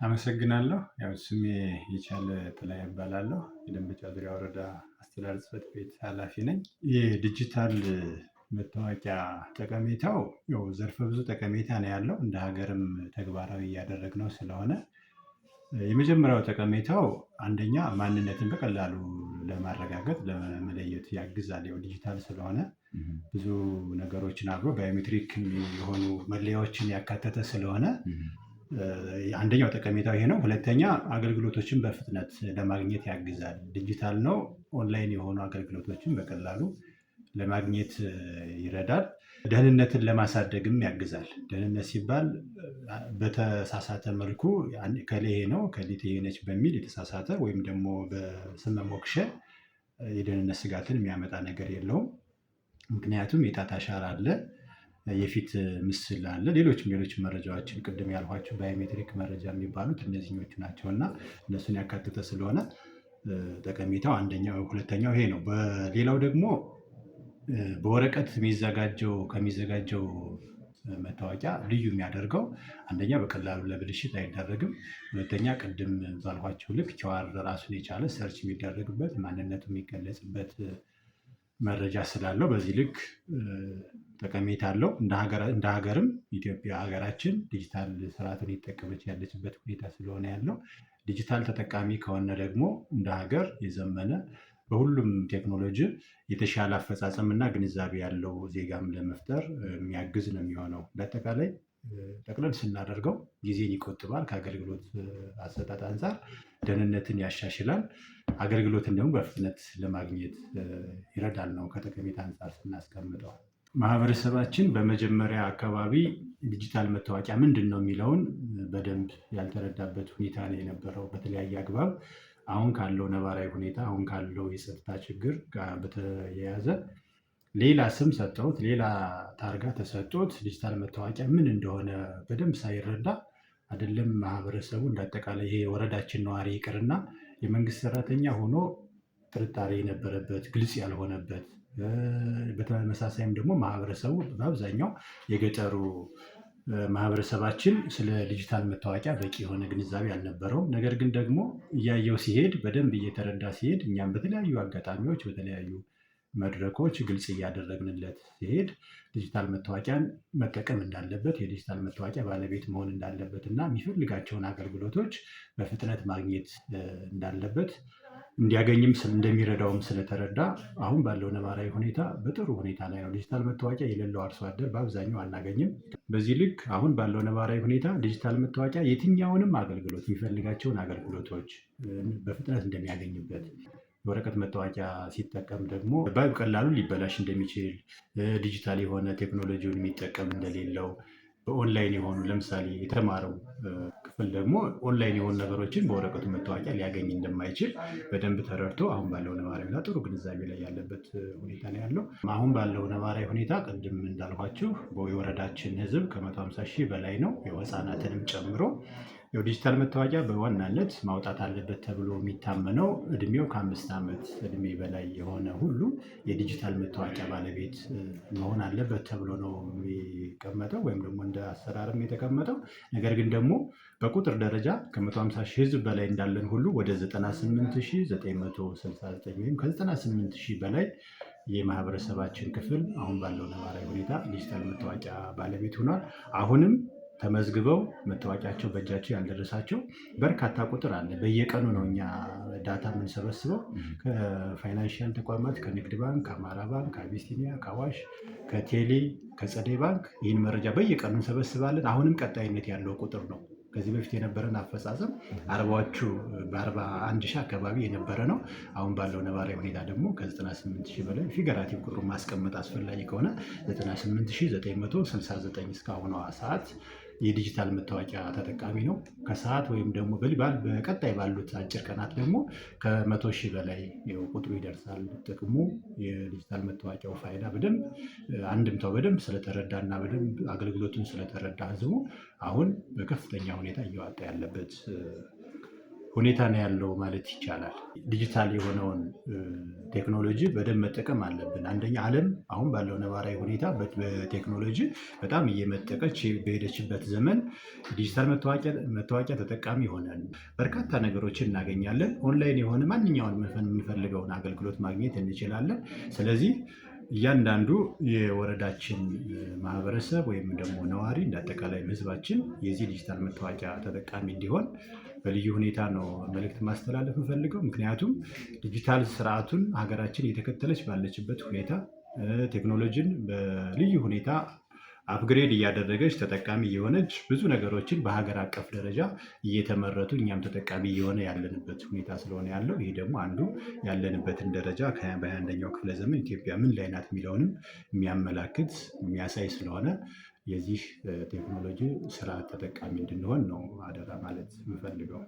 አመሰግናለሁ። ያው ስሜ የቻለ ጥላዬ እባላለሁ። የደንበጫ ዙሪያ ወረዳ አስተዳደር ጽሕፈት ቤት ኃላፊ ነኝ። የዲጂታል መታወቂያ ጠቀሜታው ያው ዘርፈ ብዙ ጠቀሜታ ነው ያለው። እንደ ሀገርም ተግባራዊ እያደረግነው ስለሆነ የመጀመሪያው ጠቀሜታው አንደኛ ማንነትን በቀላሉ ለማረጋገጥ ለመለየት ያግዛል። ያው ዲጂታል ስለሆነ ብዙ ነገሮችን አብሮ ባዮሜትሪክ የሆኑ መለያዎችን ያካተተ ስለሆነ አንደኛው ጠቀሜታው ይሄ ነው። ሁለተኛ አገልግሎቶችን በፍጥነት ለማግኘት ያግዛል። ዲጂታል ነው፣ ኦንላይን የሆኑ አገልግሎቶችን በቀላሉ ለማግኘት ይረዳል። ደህንነትን ለማሳደግም ያግዛል። ደህንነት ሲባል በተሳሳተ መልኩ እከሌ ይሄ ነው እከሊት ይሄ ነች በሚል የተሳሳተ ወይም ደግሞ በስመ ሞክሸ የደህንነት ስጋትን የሚያመጣ ነገር የለውም። ምክንያቱም የጣት አሻራ አለ፣ የፊት ምስል አለ፣ ሌሎችም መረጃዎችን ቅድም ያልኋቸው ባዮሜትሪክ መረጃ የሚባሉት እነዚህኞቹ ናቸው እና እነሱን ያካተተ ስለሆነ ጠቀሜታው አንደኛው ሁለተኛው ይሄ ነው። በሌላው ደግሞ በወረቀት ከሚዘጋጀው መታወቂያ ልዩ የሚያደርገው አንደኛ በቀላሉ ለብልሽት አይዳረግም። ሁለተኛ ቅድም ባልኋቸው ልክ ኪዋር ራሱን የቻለ ሰርች የሚደረግበት ማንነቱ የሚገለጽበት መረጃ ስላለው በዚህ ልክ ጠቀሜታ አለው። እንደ ሀገርም ኢትዮጵያ ሀገራችን ዲጂታል ስርዓትን እየተጠቀመች ያለችበት ሁኔታ ስለሆነ ያለው ዲጂታል ተጠቃሚ ከሆነ ደግሞ እንደ ሀገር የዘመነ በሁሉም ቴክኖሎጂ የተሻለ አፈጻጸም እና ግንዛቤ ያለው ዜጋም ለመፍጠር የሚያግዝ ነው የሚሆነው። በአጠቃላይ ጠቅለል ስናደርገው ጊዜን ይቆጥባል፣ ከአገልግሎት አሰጣጥ አንጻር ደህንነትን ያሻሽላል፣ አገልግሎትን ደግሞ በፍጥነት ለማግኘት ይረዳል ነው ከጠቀሜታ አንጻር ስናስቀምጠው። ማህበረሰባችን በመጀመሪያ አካባቢ ዲጂታል መታወቂያ ምንድን ነው የሚለውን በደንብ ያልተረዳበት ሁኔታ ነው የነበረው በተለያየ አግባብ። አሁን ካለው ነባራዊ ሁኔታ አሁን ካለው የጸጥታ ችግር ጋር በተያያዘ ሌላ ስም ሰጠውት ሌላ ታርጋ ተሰጥቶት ዲጂታል መታወቂያ ምን እንደሆነ በደንብ ሳይረዳ አይደለም ማህበረሰቡ እንዳጠቃላይ ይሄ ወረዳችን ነዋሪ ይቅርና የመንግስት ሰራተኛ ሆኖ ጥርጣሬ የነበረበት ግልጽ ያልሆነበት፣ በተመሳሳይም ደግሞ ማህበረሰቡ በአብዛኛው የገጠሩ ማህበረሰባችን ስለ ዲጂታል መታወቂያ በቂ የሆነ ግንዛቤ አልነበረውም። ነገር ግን ደግሞ እያየው ሲሄድ በደንብ እየተረዳ ሲሄድ እኛም በተለያዩ አጋጣሚዎች በተለያዩ መድረኮች ግልጽ እያደረግንለት ሲሄድ ዲጂታል መታወቂያን መጠቀም እንዳለበት፣ የዲጂታል መታወቂያ ባለቤት መሆን እንዳለበት እና የሚፈልጋቸውን አገልግሎቶች በፍጥነት ማግኘት እንዳለበት እንዲያገኝም እንደሚረዳውም ስለተረዳ አሁን ባለው ነባራዊ ሁኔታ በጥሩ ሁኔታ ላይ ነው። ዲጂታል መታወቂያ የሌለው አርሶ አደር በአብዛኛው አናገኝም። በዚህ ልክ አሁን ባለው ነባራዊ ሁኔታ ዲጂታል መታወቂያ የትኛውንም አገልግሎት የሚፈልጋቸውን አገልግሎቶች በፍጥነት እንደሚያገኝበት፣ የወረቀት መታወቂያ ሲጠቀም ደግሞ በቀላሉ ሊበላሽ እንደሚችል፣ ዲጂታል የሆነ ቴክኖሎጂውን የሚጠቀም እንደሌለው፣ በኦንላይን የሆኑ ለምሳሌ የተማረው ክፍል ደግሞ ኦንላይን የሆኑ ነገሮችን በወረቀቱ መታወቂያ ሊያገኝ እንደማይችል በደንብ ተረድቶ አሁን ባለው ነባራዊ ሁኔታ ጥሩ ግንዛቤ ላይ ያለበት ሁኔታ ነው ያለው። አሁን ባለው ነባራዊ ሁኔታ ቅድም እንዳልኳችሁ የወረዳችን ሕዝብ ከ150 ሺህ በላይ ነው፣ የህፃናትንም ጨምሮ። ዲጂታል መታወቂያ በዋናነት ማውጣት አለበት ተብሎ የሚታመነው እድሜው ከ5 ዓመት እድሜ በላይ የሆነ ሁሉ የዲጂታል መታወቂያ ባለቤት መሆን አለበት ተብሎ ነው የሚቀመጠው ወይም ደግሞ እንደ አሰራርም የተቀመጠው። ነገር ግን ደግሞ በቁጥር ደረጃ ከ150 ሺህ ህዝብ በላይ እንዳለን ሁሉ ወደ 98969 ወይም ከ98 ሺህ በላይ የማህበረሰባችን ክፍል አሁን ባለው ነባራዊ ሁኔታ ዲጂታል መታወቂያ ባለቤት ሆኗል። አሁንም ተመዝግበው መታወቂያቸው በእጃቸው ያልደረሳቸው በርካታ ቁጥር አለ። በየቀኑ ነው እኛ ዳታ የምንሰበስበው ከፋይናንሽል ተቋማት፣ ከንግድ ባንክ፣ ከአማራ ባንክ፣ ከአቢሲኒያ፣ ከአዋሽ፣ ከቴሌ፣ ከጸደይ ባንክ ይህን መረጃ በየቀኑ እንሰበስባለን። አሁንም ቀጣይነት ያለው ቁጥር ነው። ከዚህ በፊት የነበረን አፈጻጸም በ41 ሺህ አካባቢ የነበረ ነው። አሁን ባለው ነባራዊ ሁኔታ ደግሞ ከ98 ሺህ በላይ ፊገራቲቭ ቁጥሩን ማስቀመጥ አስፈላጊ ከሆነ 98969 እስካሁኗ ሰዓት የዲጂታል መታወቂያ ተጠቃሚ ነው። ከሰዓት ወይም ደግሞ በቀጣይ ባሉት አጭር ቀናት ደግሞ ከ100 ሺህ በላይ ቁጥሩ ይደርሳል። ጥቅሙ የዲጂታል መታወቂያው ፋይዳ በደንብ አንድምታው በደንብ ስለተረዳ እና በደንብ አገልግሎቱን ስለተረዳ ህዝቡ አሁን በከፍተኛ ሁኔታ እየዋጣ ያለበት ሁኔታ ነው ያለው ማለት ይቻላል። ዲጂታል የሆነውን ቴክኖሎጂ በደንብ መጠቀም አለብን። አንደኛ ዓለም አሁን ባለው ነባራዊ ሁኔታ በቴክኖሎጂ በጣም እየመጠቀች በሄደችበት ዘመን ዲጂታል መታወቂያ ተጠቃሚ ሆነን በርካታ ነገሮችን እናገኛለን። ኦንላይን የሆነ ማንኛውንም የምንፈልገውን አገልግሎት ማግኘት እንችላለን። ስለዚህ እያንዳንዱ የወረዳችን ማህበረሰብ ወይም ደግሞ ነዋሪ እንደ አጠቃላይ ህዝባችን የዚህ ዲጂታል መታወቂያ ተጠቃሚ እንዲሆን በልዩ ሁኔታ ነው መልእክት ማስተላለፍ የምፈልገው። ምክንያቱም ዲጂታል ስርዓቱን ሀገራችን እየተከተለች ባለችበት ሁኔታ ቴክኖሎጂን በልዩ ሁኔታ አፕግሬድ እያደረገች ተጠቃሚ የሆነች ብዙ ነገሮችን በሀገር አቀፍ ደረጃ እየተመረቱ እኛም ተጠቃሚ እየሆነ ያለንበት ሁኔታ ስለሆነ ያለው ይሄ ደግሞ አንዱ ያለንበትን ደረጃ በ21ኛው ክፍለ ዘመን ኢትዮጵያ ምን ላይ ናት የሚለውንም የሚያመላክት የሚያሳይ ስለሆነ የዚህ ቴክኖሎጂ ስርዓት ተጠቃሚ እንድንሆን ነው አደራ ማለት የምፈልገው።